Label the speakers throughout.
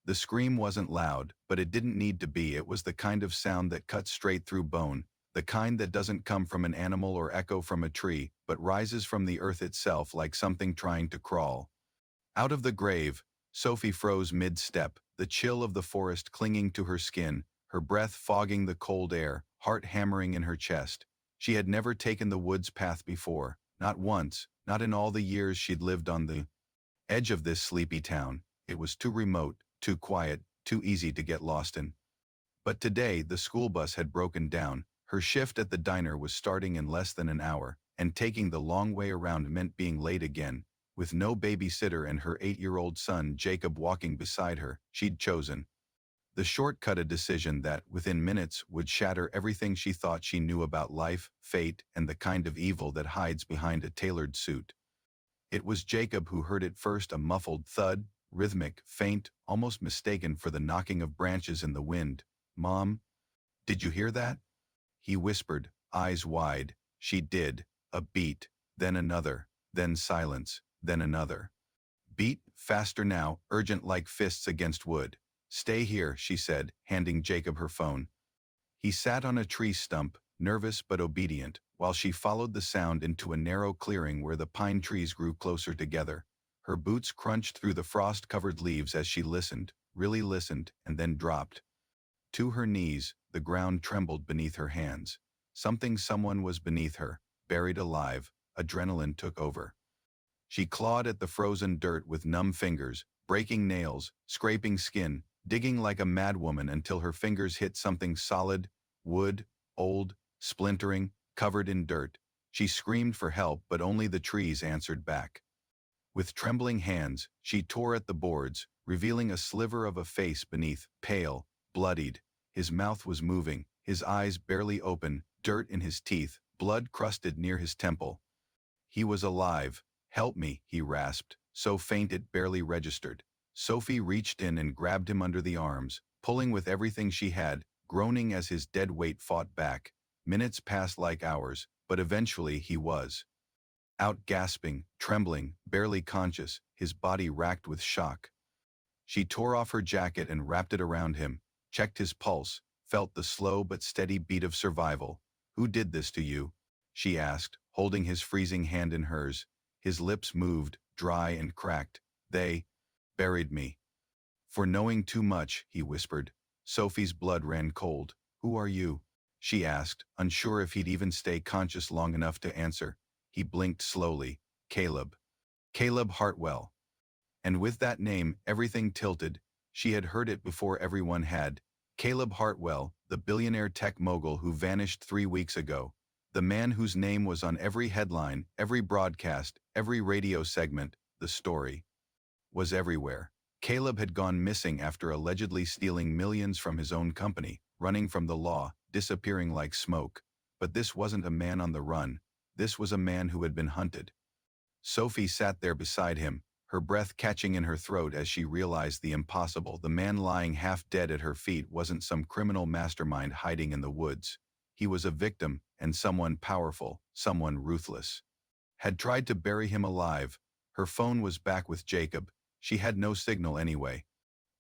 Speaker 1: The scream wasn't loud, but it didn't need to be. It was the kind of sound that cuts straight through bone, the kind that doesn't come from an animal or echo from a tree, but rises from the earth itself like something trying to crawl. Out of the grave, Sophie froze mid-step, the chill of the forest clinging to her skin, her breath fogging the cold air, heart hammering in her chest. She had never taken the woods path before, not once, not in all the years she'd lived on the edge of this sleepy town. It was too remote, too quiet, too easy to get lost in. But today, the school bus had broken down. Her shift at the diner was starting in less than an hour, and taking the long way around meant being late again. With no babysitter and her 8-year-old son Jacob walking beside her, she'd chosen the shortcut, a decision that, within minutes, would shatter everything she thought she knew about life, fate, and the kind of evil that hides behind a tailored suit. It was Jacob who heard it first, a muffled thud, rhythmic, faint, almost mistaken for the knocking of branches in the wind. "Mom, did you hear that?" he whispered, eyes wide. She did. A beat, then another, then silence, then another. Beat, faster now, urgent like fists against wood. "Stay here," she said, handing Jacob her phone. He sat on a tree stump, nervous but obedient, while she followed the sound into a narrow clearing where the pine trees grew closer together. Her boots crunched through the frost-covered leaves as she listened, really listened, and then dropped to her knees. The ground trembled beneath her hands. Someone was beneath her, buried alive. Adrenaline took over. She clawed at the frozen dirt with numb fingers, breaking nails, scraping skin, digging like a madwoman until her fingers hit something solid, wood, old, splintering, covered in dirt. She screamed for help, but only the trees answered back. With trembling hands, she tore at the boards, revealing a sliver of a face beneath, pale, bloodied. His mouth was moving, his eyes barely open, dirt in his teeth, blood crusted near his temple. He was alive. "Help me," he rasped, so faint it barely registered. Sophie reached in and grabbed him under the arms, pulling with everything she had, groaning as his dead weight fought back. Minutes passed like hours, but eventually he was out, gasping, trembling, barely conscious, his body racked with shock. She tore off her jacket and wrapped it around him, checked his pulse, felt the slow but steady beat of survival. "Who did this to you?" she asked, holding his freezing hand in hers. His lips moved, dry and cracked. "They buried me." "For knowing too much," he whispered. Sophie's blood ran cold. "Who are you?" she asked, unsure if he'd even stay conscious long enough to answer. He blinked slowly. "Caleb. Caleb Hartwell." And with that name, everything tilted. She had heard it before everyone had. Caleb Hartwell, the billionaire tech mogul who vanished 3 weeks ago. The man whose name was on every headline, every broadcast, every radio segment. The story was everywhere. Caleb had gone missing after allegedly stealing millions from his own company, running from the law, disappearing like smoke. But this wasn't a man on the run. This was a man who had been hunted. Sophie sat there beside him, her breath catching in her throat as she realized the impossible. The man lying half dead at her feet wasn't some criminal mastermind hiding in the woods. He was a victim, and someone powerful, someone ruthless had tried to bury him alive. Her phone was back with Jacob. She had no signal anyway.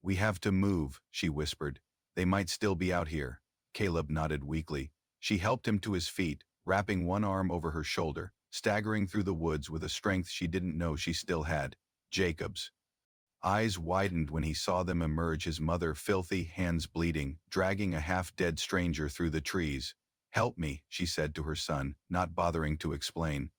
Speaker 1: "We have to move," she whispered. "They might still be out here." Caleb nodded weakly. She helped him to his feet, wrapping one arm over her shoulder, staggering through the woods with a strength she didn't know she still had. Jacob's eyes widened when he saw them emerge, his mother filthy, hands bleeding, dragging a half-dead stranger through the trees. "Help me," she said to her son, not bothering to explain.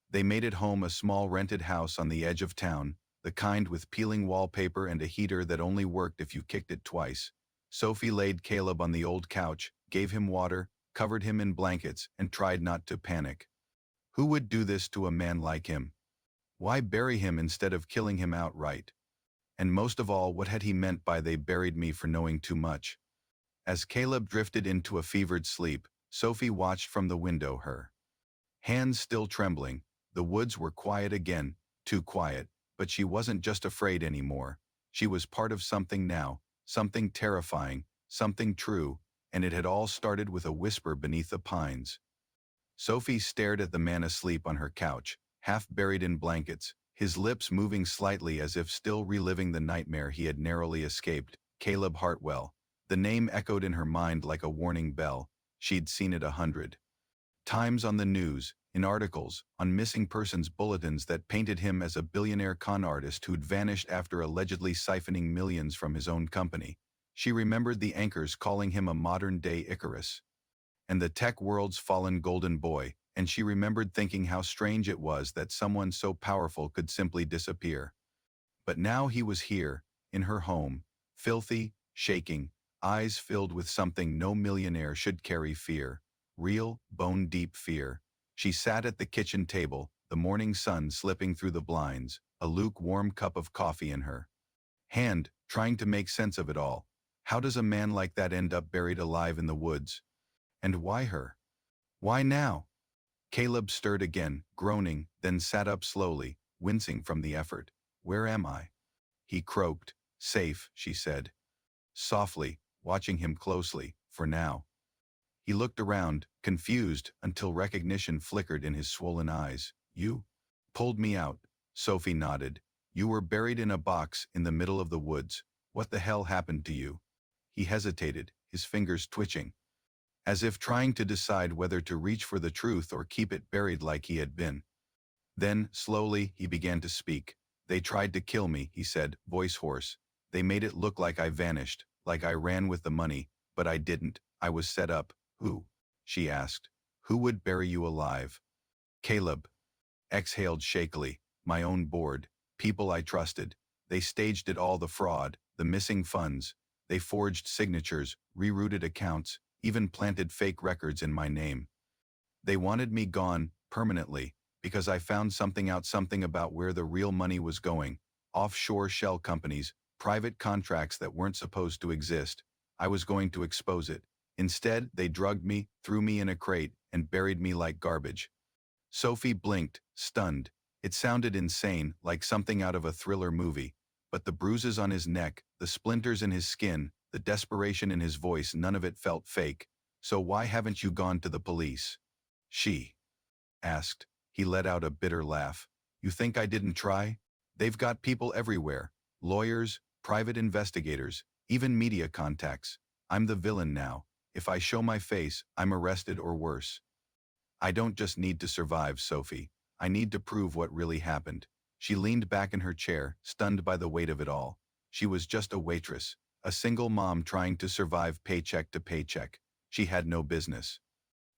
Speaker 1: They made it home, a small rented house on the edge of town, the kind with peeling wallpaper and a heater that only worked if you kicked it twice. Sophie laid Caleb on the old couch, gave him water, covered him in blankets, and tried not to panic. Who would do this to a man like him? Why bury him instead of killing him outright? And most of all, what had he meant by "they buried me for knowing too much"? As Caleb drifted into a fevered sleep, Sophie watched from the window, her hands still trembling. The woods were quiet again, too quiet, but she wasn't just afraid anymore. She was part of something now, something terrifying, something true, and it had all started with a whisper beneath the pines. Sophie stared at the man asleep on her couch, half buried in blankets, his lips moving slightly as if still reliving the nightmare he had narrowly escaped. Caleb Hartwell. The name echoed in her mind like a warning bell. She'd seen it 100 times on the news, in articles, on missing persons bulletins that painted him as a billionaire con artist who'd vanished after allegedly siphoning millions from his own company. She remembered the anchors calling him a modern-day Icarus, and the tech world's fallen golden boy, and she remembered thinking how strange it was that someone so powerful could simply disappear. But now he was here, in her home, filthy, shaking, eyes filled with something no millionaire should carry: fear. Real, bone-deep fear. She sat at the kitchen table, the morning sun slipping through the blinds, a lukewarm cup of coffee in her hand, trying to make sense of it all. How does a man like that end up buried alive in the woods? And why her? Why now? Caleb stirred again, groaning, then sat up slowly, wincing from the effort. Where am I? He croaked. Safe, she said, softly, watching him closely, for now. He looked around, confused, until recognition flickered in his swollen eyes. You pulled me out. Sophie nodded. You were buried in a box in the middle of the woods. What the hell happened to you? He hesitated, his fingers twitching, as if trying to decide whether to reach for the truth or keep it buried like he had been. Then, slowly, he began to speak. They tried to kill me, he said, voice hoarse. They made it look like I vanished, like I ran with the money, but I didn't. I was set up. Who? She asked. Who would bury you alive? Caleb exhaled shakily. My own board. People I trusted. They staged it all: the fraud, the missing funds. They forged signatures, rerouted accounts, even planted fake records in my name. They wanted me gone, permanently, because I found something about where the real money was going. Offshore shell companies, private contracts that weren't supposed to exist. I was going to expose it. Instead, they drugged me, threw me in a crate, and buried me like garbage. Sophie blinked, stunned. It sounded insane, like something out of a thriller movie. But the bruises on his neck, the splinters in his skin, the desperation in his voice, none of it felt fake. So why haven't you gone to the police? She asked. He let out a bitter laugh. You think I didn't try? They've got people everywhere. Lawyers, private investigators, even media contacts. I'm the villain now. If I show my face, I'm arrested or worse. I don't just need to survive, Sophie. I need to prove what really happened. She leaned back in her chair, stunned by the weight of it all. She was just a waitress, a single mom trying to survive paycheck to paycheck. She had no business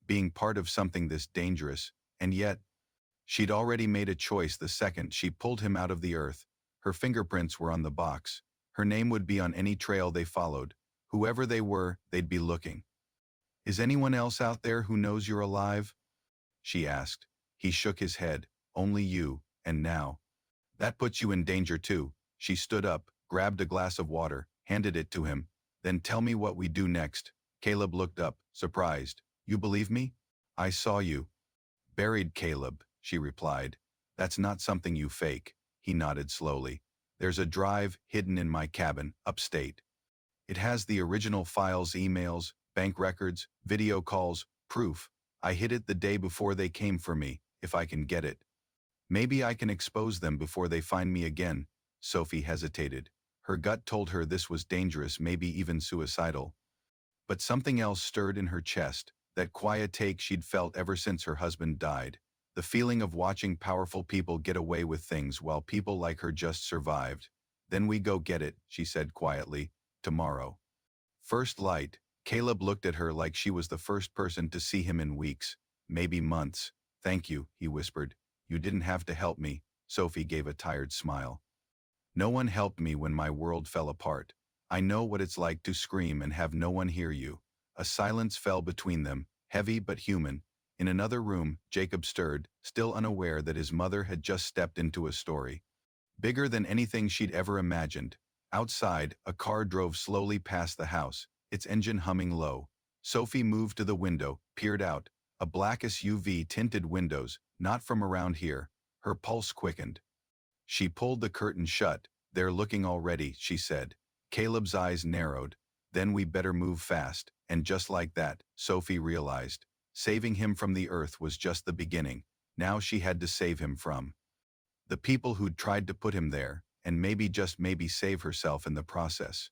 Speaker 1: being part of something this dangerous, and yet, she'd already made a choice the second she pulled him out of the earth. Her fingerprints were on the box. Her name would be on any trail they followed. Whoever they were, they'd be looking. Is anyone else out there who knows you're alive? She asked. He shook his head. Only you, and now. That puts you in danger too. She stood up, grabbed a glass of water, handed it to him. Then tell me what we do next. Caleb looked up, surprised. You believe me? I saw you. Buried, Caleb, she replied. That's not something you fake. He nodded slowly. There's a drive hidden in my cabin, upstate. It has the original files, emails, bank records, video calls, proof. I hid it the day before they came for me, if I can get it. Maybe I can expose them before they find me again. Sophie hesitated. Her gut told her this was dangerous, maybe even suicidal. But something else stirred in her chest, that quiet ache she'd felt ever since her husband died. The feeling of watching powerful people get away with things while people like her just survived. Then we go get it, she said quietly. Tomorrow. First light. Caleb looked at her like she was the first person to see him in weeks, maybe months. Thank you, he whispered. You didn't have to help me. Sophie gave a tired smile. No one helped me when my world fell apart. I know what it's like to scream and have no one hear you. A silence fell between them, heavy but human. In another room, Jacob stirred, still unaware that his mother had just stepped into a story bigger than anything she'd ever imagined. Outside, a car drove slowly past the house, its engine humming low. Sophie moved to the window, peered out. A black SUV tinted windows, not from around here. Her pulse quickened. She pulled the curtain shut. They're looking already, she said. Caleb's eyes narrowed. Then we better move fast. And just like that, Sophie realized. Saving him from the earth was just the beginning. Now she had to save him from The people who'd tried to put him there, and maybe just maybe save herself in the process.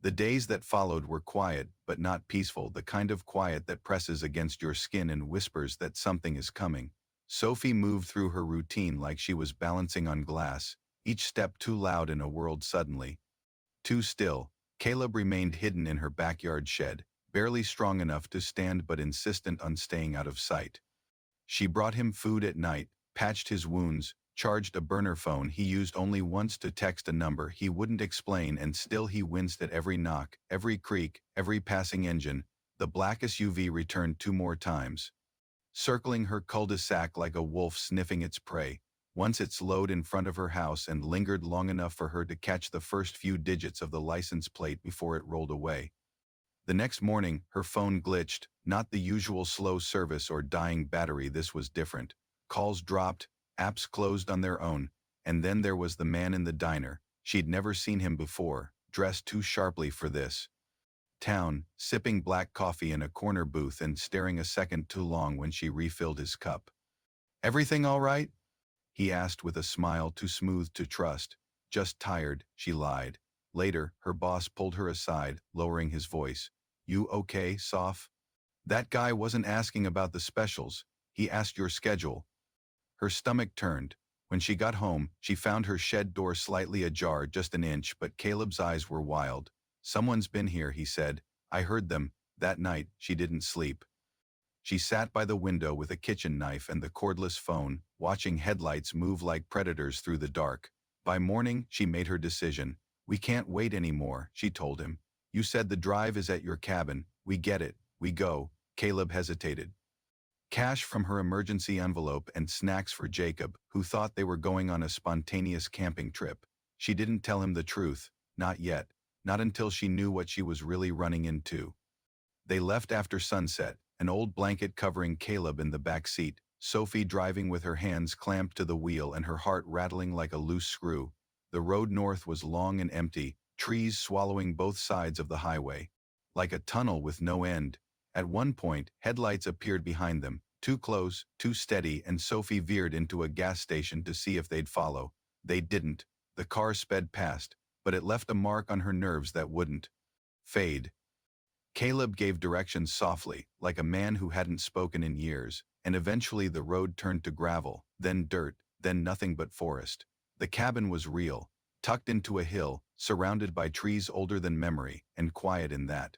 Speaker 1: The days that followed were quiet, but not peaceful, the kind of quiet that presses against your skin and whispers that something is coming. Sophie moved through her routine like she was balancing on glass, each step too loud in a world suddenly too still. Caleb remained hidden in her backyard shed, barely strong enough to stand but insistent on staying out of sight. She brought him food at night, patched his wounds, charged a burner phone he used only once to text a number he wouldn't explain, and still he winced at every knock, every creak, every passing engine. The black SUV returned 2 more times, circling her cul-de-sac like a wolf sniffing its prey. Once it slowed in front of her house and lingered long enough for her to catch the first few digits of the license plate before it rolled away. The next morning, her phone glitched, not the usual slow service or dying battery. This was different. Calls dropped, apps closed on their own, and then there was the man in the diner. She'd never seen him before, dressed too sharply for this town, sipping black coffee in a corner booth and staring a second too long when she refilled his cup. "Everything all right?" he asked with a smile too smooth to trust. "Just tired," she lied. Later, her boss pulled her aside, lowering his voice. "You okay, Soph? That guy wasn't asking about the specials. He asked your schedule." Her stomach turned. When she got home, she found her shed door slightly ajar, just an inch, but Caleb's eyes were wild. "Someone's been here," he said. "I heard them." That night, she didn't sleep. She sat by the window with a kitchen knife and the cordless phone, watching headlights move like predators through the dark. By morning, she made her decision. "We can't wait anymore," she told him. "You said the drive is at your cabin. We get it. We go." Caleb hesitated. Cash from her emergency envelope and snacks for Jacob, who thought they were going on a spontaneous camping trip. She didn't tell him the truth. Not yet. Not until she knew what she was really running into. They left after sunset, an old blanket covering Caleb in the back seat, Sophie driving with her hands clamped to the wheel and her heart rattling like a loose screw. The road north was long and empty, trees swallowing both sides of the highway, like a tunnel with no end. At one point, headlights appeared behind them, too close, too steady, and Sophie veered into a gas station to see if they'd follow. They didn't. The car sped past, but it left a mark on her nerves that wouldn't fade. Caleb gave directions softly, like a man who hadn't spoken in years, and eventually the road turned to gravel, then dirt, then nothing but forest. The cabin was real, tucked into a hill, surrounded by trees older than memory, and quiet in that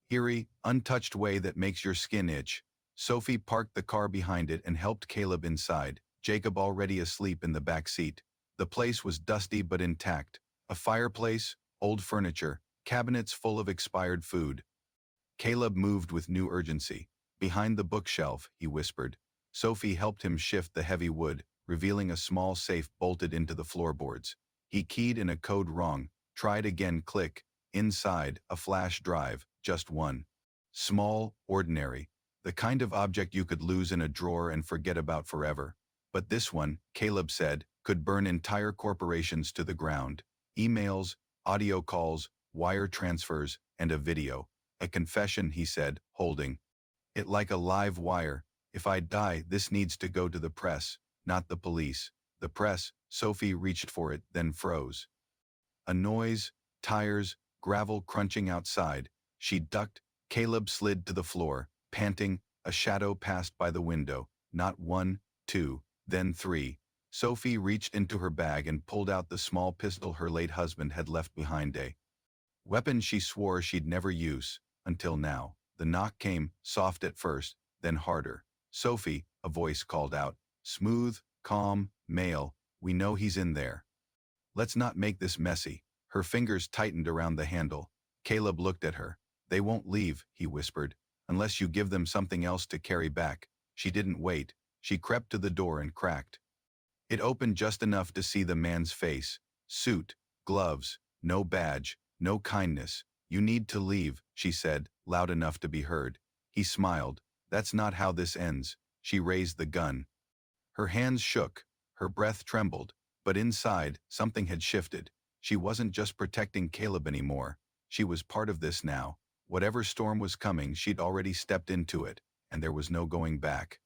Speaker 1: eerie, untouched way that makes your skin itch. Sophie parked the car behind it and helped Caleb inside, Jacob already asleep in the back seat. The place was dusty but intact. A fireplace, old furniture, cabinets full of expired food. Caleb moved with new urgency. "Behind the bookshelf," he whispered. Sophie helped him shift the heavy wood, revealing a small safe bolted into the floorboards. He keyed in a code wrong, tried again, click. Inside, a flash drive, just one. Small, ordinary, the kind of object you could lose in a drawer and forget about forever. But this one, Caleb said, could burn entire corporations to the ground. Emails, audio calls, wire transfers, and a video. "A confession," he said, holding it like a live wire. "If I die, this needs to go to the press, not the police." The press. Sophie reached for it, then froze. A noise, tires, gravel crunching outside. She ducked. Caleb slid to the floor, panting. A shadow passed by the window. Not one, two, then three. Sophie reached into her bag and pulled out the small pistol her late husband had left behind, a weapon she swore she'd never use, until now. The knock came, soft at first, then harder. "Sophie," a voice called out. Smooth, calm, male. "We know he's in there. Let's not make this messy." Her fingers tightened around the handle. Caleb looked at her. "They won't leave," he whispered, "unless you give them something else to carry back." She didn't wait. She crept to the door and cracked. It opened just enough to see the man's face. Suit, gloves, no badge, no kindness. "You need to leave," she said, loud enough to be heard. He smiled. "That's not how this ends." She raised the gun. Her hands shook. Her breath trembled. But inside, something had shifted. She wasn't just protecting Caleb anymore. She was part of this now. Whatever storm was coming, she'd already stepped into it, and there was no going back.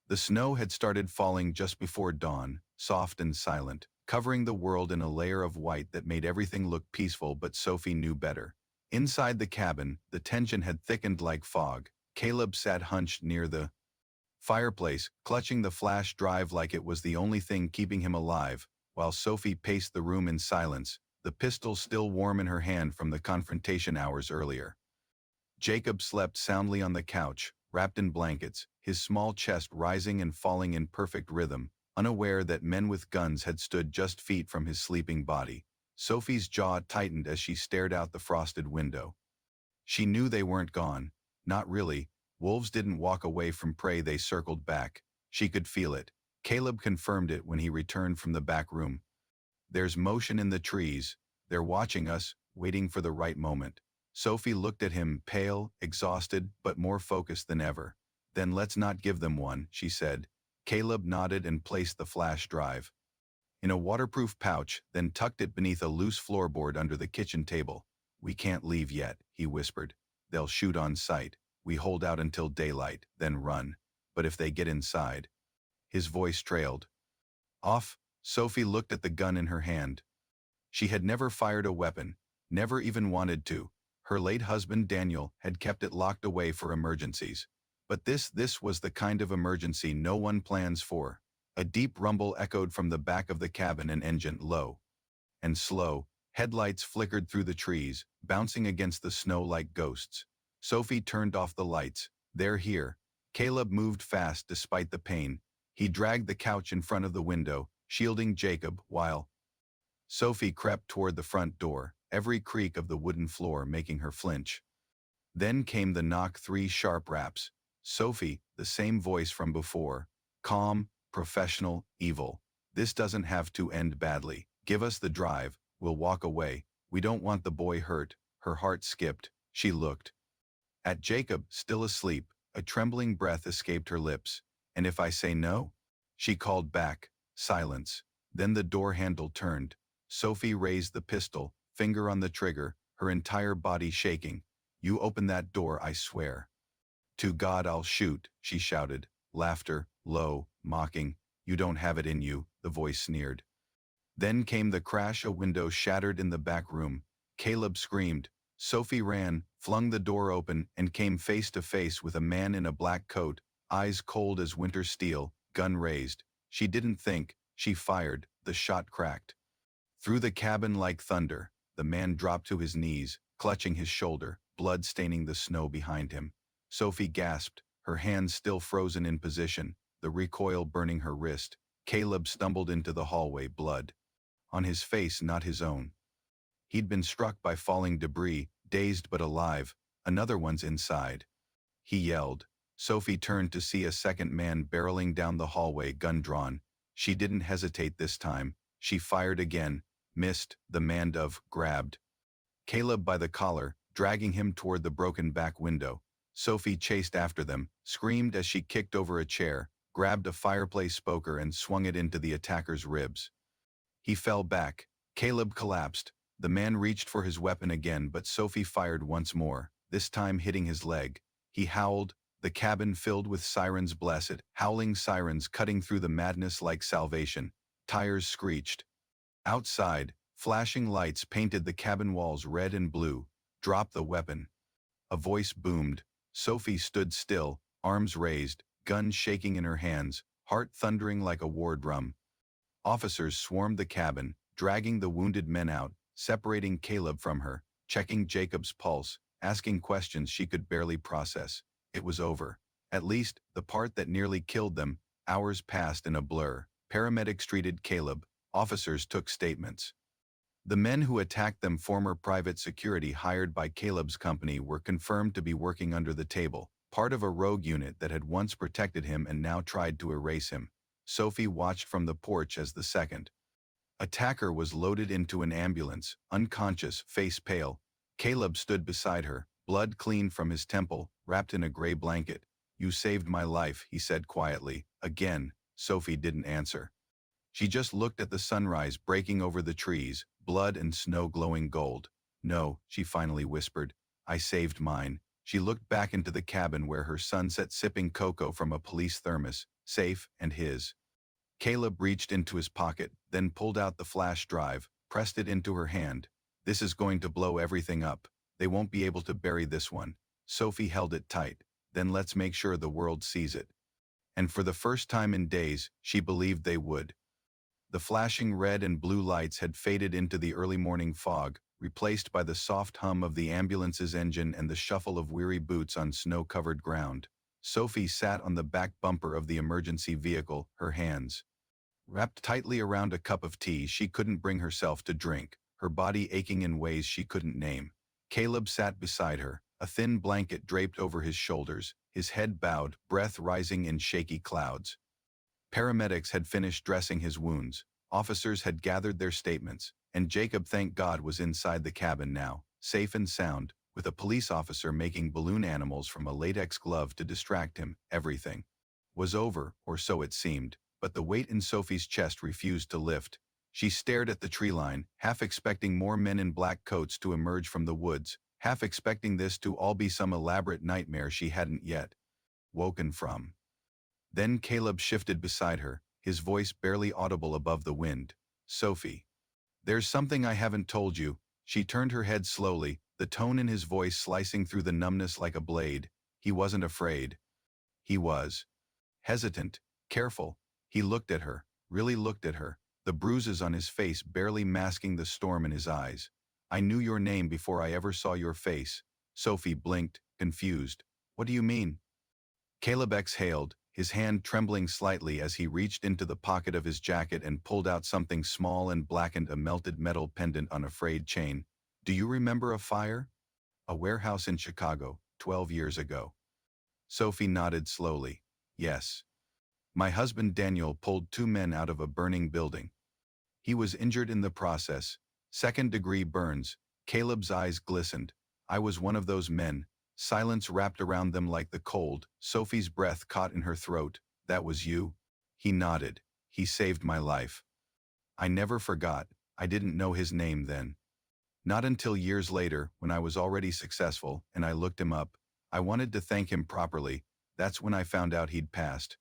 Speaker 1: The snow had started falling just before dawn, soft and silent, covering the world in a layer of white that made everything look peaceful, but Sophie knew better. Inside the cabin, the tension had thickened like fog. Caleb sat hunched near the fireplace, clutching the flash drive like it was the only thing keeping him alive, while Sophie paced the room in silence, the pistol still warm in her hand from the confrontation hours earlier. Jacob slept soundly on the couch, wrapped in blankets, his small chest rising and falling in perfect rhythm, unaware that men with guns had stood just feet from his sleeping body. Sophie's jaw tightened as she stared out the frosted window. She knew they weren't gone. Not really. Wolves didn't walk away from prey, they circled back. She could feel it. Caleb confirmed it when he returned from the back room. There's motion in the trees. They're watching us, waiting for the right moment. Sophie looked at him, pale, exhausted, but more focused than ever. Then let's not give them one, she said. Caleb nodded and placed the flash drive in a waterproof pouch, then tucked it beneath a loose floorboard under the kitchen table. We can't leave yet, he whispered. They'll shoot on sight. We hold out until daylight, then run. But if they get inside... His voice trailed off. Sophie looked at the gun in her hand. She had never fired a weapon, never even wanted to. Her late husband Daniel had kept it locked away for emergencies. But this was the kind of emergency no one plans for. A deep rumble echoed from the back of the cabin, an engine low and slow. Headlights flickered through the trees, bouncing against the snow like ghosts. Sophie turned off the lights. They're here. Caleb moved fast despite the pain. He dragged the couch in front of the window, shielding Jacob, while Sophie crept toward the front door, every creak of the wooden floor making her flinch. Then came the knock, 3 sharp raps. Sophie, the same voice from before. Calm, professional, evil. This doesn't have to end badly. Give us the drive. We'll walk away. We don't want the boy hurt. Her heart skipped. She looked at Jacob, still asleep. A trembling breath escaped her lips. And if I say no? She called back. Silence. Then the door handle turned. Sophie raised the pistol, finger on the trigger, her entire body shaking. You open that door, I swear. To God I'll shoot, she shouted. Laughter, low, mocking. You don't have it in you, the voice sneered. Then came the crash. A window shattered in the back room. Caleb screamed. Sophie ran, flung the door open, and came face to face with a man in a black coat, eyes cold as winter steel, gun raised. She didn't think. She fired. The shot cracked through the cabin like thunder. The man dropped to his knees, clutching his shoulder, blood staining the snow behind him. Sophie gasped, her hands still frozen in position, the recoil burning her wrist. Caleb stumbled into the hallway, blood on his face, not his own. He'd been struck by falling debris, dazed but alive. Another one's inside. He yelled. Sophie turned to see a second man barreling down the hallway, gun drawn. She didn't hesitate this time. She fired again, missed. The man grabbed Caleb by the collar, dragging him toward the broken back window. Sophie chased after them, screamed as she kicked over a chair, grabbed a fireplace poker and swung it into the attacker's ribs. He fell back. Caleb collapsed. The man reached for his weapon again, but Sophie fired once more, this time hitting his leg. He howled, the cabin filled with sirens, blessed, howling sirens cutting through the madness like salvation. Tires screeched. Outside, flashing lights painted the cabin walls red and blue. Drop the weapon. A voice boomed. Sophie stood still, arms raised, gun shaking in her hands, heart thundering like a war drum. Officers swarmed the cabin, dragging the wounded men out, separating Caleb from her, checking Jacob's pulse, asking questions she could barely process. It was over. At least, the part that nearly killed them. Hours passed in a blur. Paramedics treated Caleb. Officers took statements. The men who attacked them, former private security hired by Caleb's company, were confirmed to be working under the table, part of a rogue unit that had once protected him and now tried to erase him. Sophie watched from the porch as the second attacker was loaded into an ambulance, unconscious, face pale. Caleb stood beside her, blood clean from his temple, wrapped in a gray blanket. You saved my life, he said quietly. Again, Sophie didn't answer. She just looked at the sunrise breaking over the trees, blood and snow glowing gold. No, she finally whispered. I saved mine. She looked back into the cabin where her son sat sipping cocoa from a police thermos, safe, and his. Caleb reached into his pocket, then pulled out the flash drive, pressed it into her hand. This is going to blow everything up. They won't be able to bury this one. Sophie held it tight. Then let's make sure the world sees it. And for the first time in days, she believed they would. The flashing red and blue lights had faded into the early morning fog, replaced by the soft hum of the ambulance's engine and the shuffle of weary boots on snow-covered ground. Sophie sat on the back bumper of the emergency vehicle, her hands wrapped tightly around a cup of tea she couldn't bring herself to drink, her body aching in ways she couldn't name. Caleb sat beside her, a thin blanket draped over his shoulders, his head bowed, breath rising in shaky clouds. Paramedics had finished dressing his wounds, officers had gathered their statements, and Jacob, thank God, was inside the cabin now, safe and sound, with a police officer making balloon animals from a latex glove to distract him. Everything was over, or so it seemed, but the weight in Sophie's chest refused to lift. She stared at the tree line, half expecting more men in black coats to emerge from the woods, half expecting this to all be some elaborate nightmare she hadn't yet woken from. Then Caleb shifted beside her, his voice barely audible above the wind. Sophie. There's something I haven't told you. She turned her head slowly, the tone in his voice slicing through the numbness like a blade. He wasn't afraid. He was hesitant, careful. He looked at her, really looked at her, the bruises on his face barely masking the storm in his eyes. I knew your name before I ever saw your face. Sophie blinked, confused. What do you mean? Caleb exhaled, his hand trembling slightly as he reached into the pocket of his jacket and pulled out something small and blackened, a melted metal pendant on a frayed chain. Do you remember a fire? A warehouse in Chicago, 12 years ago. Sophie nodded slowly. Yes. My husband Daniel pulled 2 men out of a burning building. He was injured in the process. Second-degree burns. Caleb's eyes glistened. I was one of those men. Silence wrapped around them like the cold. Sophie's breath caught in her throat. That was you? He nodded. He saved my life. I never forgot. I didn't know his name then. Not until years later, when I was already successful, and I looked him up. I wanted to thank him properly. That's when I found out he'd passed.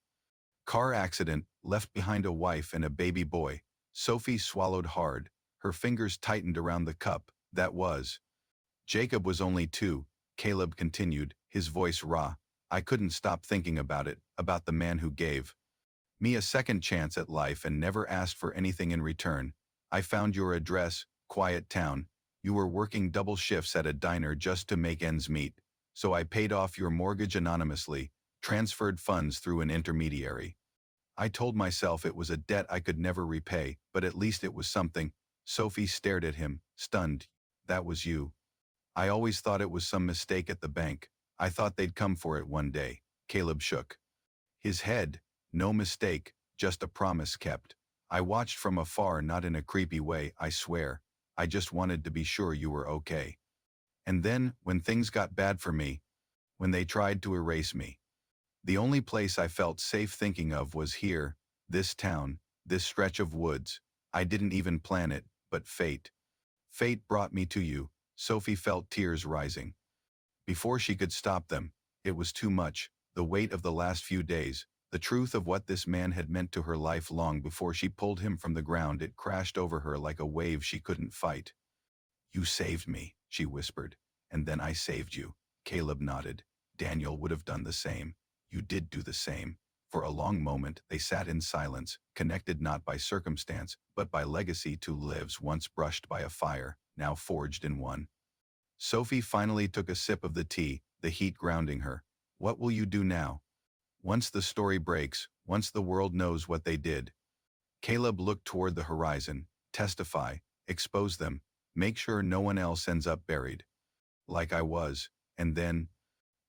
Speaker 1: Car accident, left behind a wife and a baby boy. Sophie swallowed hard. Her fingers tightened around the cup. That was. Jacob was only 2, Caleb continued, his voice raw. I couldn't stop thinking about it, about the man who gave me a second chance at life and never asked for anything in return. I found your address, quiet town. You were working double shifts at a diner just to make ends meet. So I paid off your mortgage anonymously, transferred funds through an intermediary. I told myself it was a debt I could never repay, but at least it was something. Sophie stared at him, stunned. That was you. I always thought it was some mistake at the bank. I thought they'd come for it one day. Caleb shook his head. No mistake, just a promise kept. I watched from afar, not in a creepy way, I swear. I just wanted to be sure you were okay. And then, when things got bad for me, when they tried to erase me, the only place I felt safe thinking of was here, this town, this stretch of woods. I didn't even plan it, but fate. Fate brought me to you. Sophie felt tears rising. Before she could stop them, it was too much, the weight of the last few days, the truth of what this man had meant to her life. Long before she pulled him from the ground, it crashed over her like a wave she couldn't fight. You saved me, she whispered. And then I saved you. Caleb nodded. Daniel would have done the same. You did do the same. For a long moment, they sat in silence, connected not by circumstance, but by legacy. 2 lives once brushed by a fire, now forged in one. Sophie finally took a sip of the tea, the heat grounding her. What will you do now? Once the story breaks, once the world knows what they did. Caleb looked toward the horizon. Testify, expose them, make sure no one else ends up buried. Like I was, and then,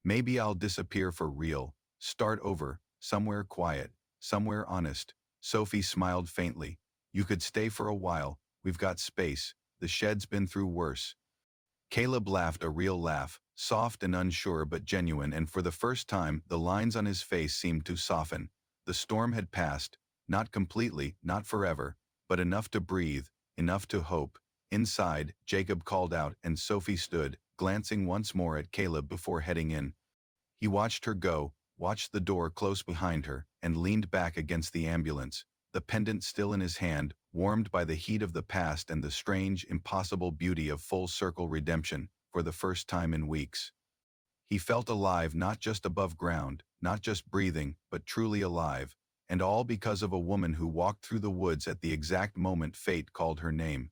Speaker 1: maybe I'll disappear for real, start over, somewhere quiet, somewhere honest. Sophie smiled faintly. You could stay for a while, we've got space, the shed's been through worse. Caleb laughed, a real laugh, soft and unsure but genuine, and for the first time, the lines on his face seemed to soften. The storm had passed, not completely, not forever, but enough to breathe, enough to hope. Inside, Jacob called out, and Sophie stood, glancing once more at Caleb before heading in. He watched her go, watched the door close behind her, and leaned back against the ambulance, the pendant still in his hand, warmed by the heat of the past and the strange, impossible beauty of full-circle redemption, for the first time in weeks. He felt alive, not just above ground, not just breathing, but truly alive, and all because of a woman who walked through the woods at the exact moment fate called her name.